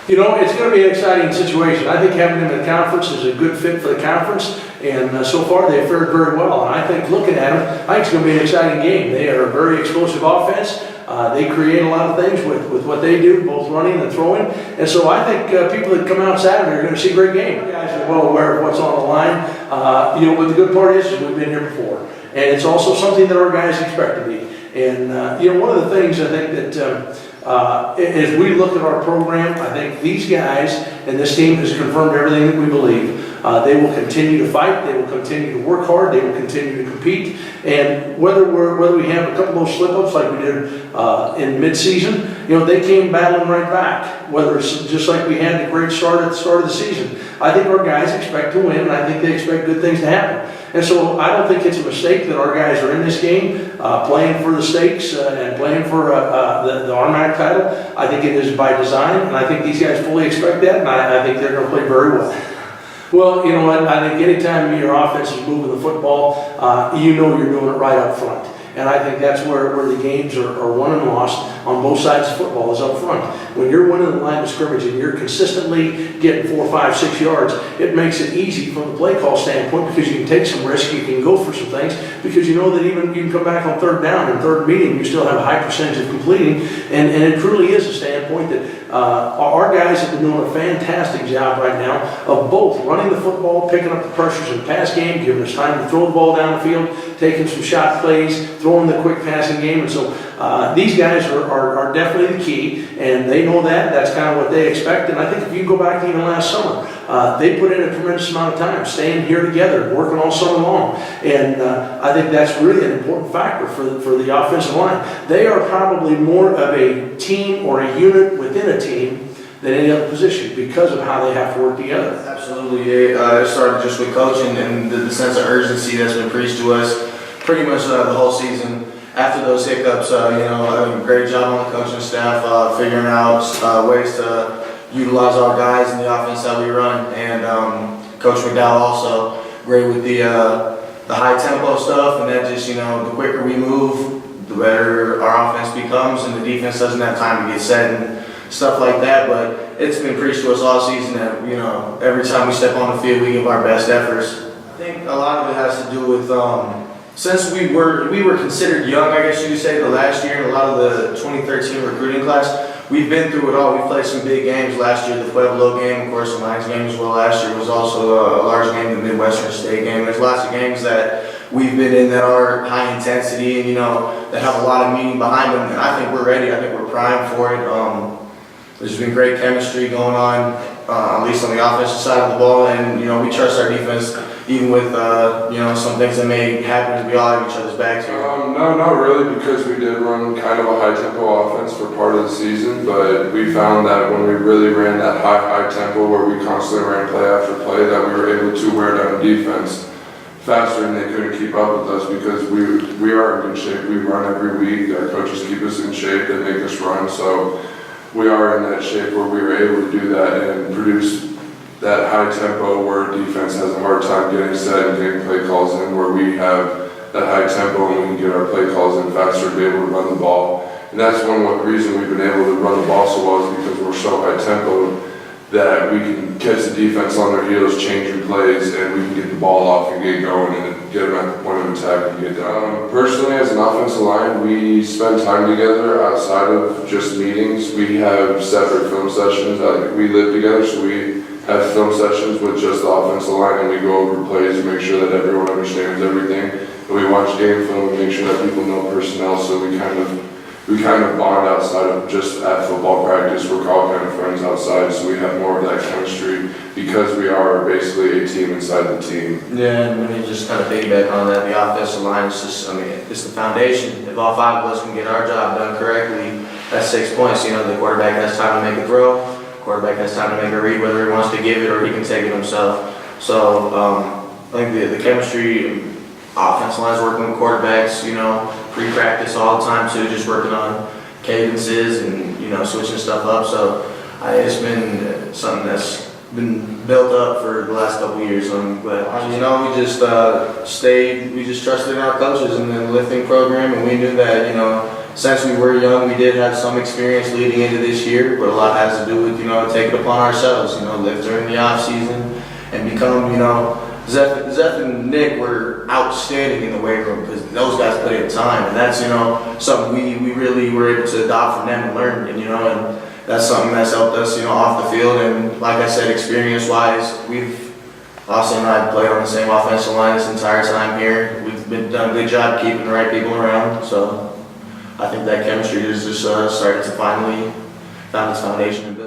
You know, it's going to be an exciting situation. I think having them in the conference is a good fit for the conference, and so far they've fared very well. And I think looking at them, I think it's going to be an exciting game. They are a very explosive offense. They create a lot of things with what they do, both running and throwing. And so I think people that come out Saturday are going to see a great game. You guys are well aware of what's on the line. You know, but the good part is we've been here before. And it's also something that our guys expect to be. And, you know, one of the things I think that as we look at our program, I think these guys and this team has confirmed everything that we believe. They will continue to fight. They will continue to work hard. They will continue to compete. And whether we have a couple of those slip-ups like we did in mid-season, you know, they came battling right back. Whether it's just like we had a great start at the start of the season. I think our guys expect to win, and I think they expect good things to happen. And so I don't think it's a mistake that our guys are in this game, playing for the stakes and playing for the RMAC title. I think it is by design, and I think these guys fully expect that, and I think they're going to play very well. Well, you know what, I think anytime your offense is moving the football, you know you're doing it right up front. And I think that's where the games are won and lost on both sides of football is up front. When you're winning the line of scrimmage and you're consistently getting 4, 5, 6 yards, it makes it easy from the play call standpoint because you can take some risk, you can go for some things, because you know that even you can come back on third down and third medium, you still have a high percentage of completing. And it truly is a standpoint that our guys have been doing a fantastic job right now of both running the football, picking up the pressures in the pass game, giving us time to throw the ball down the field, taking some shot plays, throwing the quick passing game. And so these guys are definitely the key, and they know that. That's kind of what they expect. And I think if you go back to even last summer, they put in a tremendous amount of time staying here together, working all summer long. And I think that's really an important factor for the offensive line. They are probably more of a team or a unit within a team than any other position because of how they have to work together. Absolutely. It started just with coaching and the sense of urgency that's been preached to us pretty much the whole season. After those hiccups, you know, a great job on the coaching staff, figuring out ways to utilize our guys in the offense that we run. And Coach McDowell also great with the high tempo stuff, and that just, you know, the quicker we move, the better our offense becomes, and the defense doesn't have time to get set and stuff like that. But it's been preached to us all season that, you know, every time we step on the field, we give our best efforts. I think a lot of it has to do with since we were considered young, I guess you could say, the last year, and a lot of the 2013 recruiting class, we've been through it all. We played some big games last year. The Pueblo game, of course, the Lions game as well last year was also a large game, the Midwestern State game. There's lots of games that we've been in that are high intensity and, you know, that have a lot of meaning behind them. And I think we're ready. I think we're primed for it. There's been great chemistry going on, at least on the offensive side of the ball, and, you know, we trust our defense even with, you know, some things that may happen as we all have each other's backs here. No, not really, because we did run kind of a high-tempo offense for part of the season, but we found that when we really ran that high tempo where we constantly ran play after play, that we were able to wear down defense faster and they couldn't keep up with us because we are in good shape. We run every week. Our coaches keep us in shape. They make us run, so we are in that shape where we were able to do that and produce that high tempo where defense has a hard time getting set and getting play calls in, where we have that high tempo and we can get our play calls in faster to be able to run the ball. And that's one reason we've been able to run the ball so well is because we're so high tempo that we can catch the defense on their heels, changing plays, and we can get the ball off and get going and get them at the point of attack and get down. Personally, as an offensive line, we spend time together outside of just meetings. We have separate film sessions. We live together, so we have film sessions with just the offensive line, and we go over plays and make sure that everyone understands everything. And we watch game film and make sure that people know personnel, so we kind of bond outside of just at football practice. We're all kind of friends outside, so we have more of that chemistry because we are basically a team inside the team. Yeah, and when you just kind of piggyback on that, the offensive line is just, I mean, it's the foundation. If all five of us can get our job done correctly, that's 6 points. You know, the quarterback has time to make a throw. Quarterback has time to make a read, whether he wants to give it or he can take it himself. So I think the chemistry, offensive line's working with quarterbacks, you know, pre-practice all the time too, just working on cadences and, you know, switching stuff up. So it's been something that's been built up for the last couple of years. But you know, we just we just trusted in our coaches and the lifting program, and we knew that, you know, since we were young, we did have some experience leading into this year, but a lot has to do with, take it upon ourselves, live during the off season and become, Zeth and Nick were outstanding in the weight room because those guys put in time, and that's, something we really were able to adopt from them and learn, and that's something that's helped us, off the field. And like I said, experience-wise, Austin and I played on the same offensive line this entire time here. We've done a good job keeping the right people around, so I think that chemistry is just starting to finally found its foundation and build.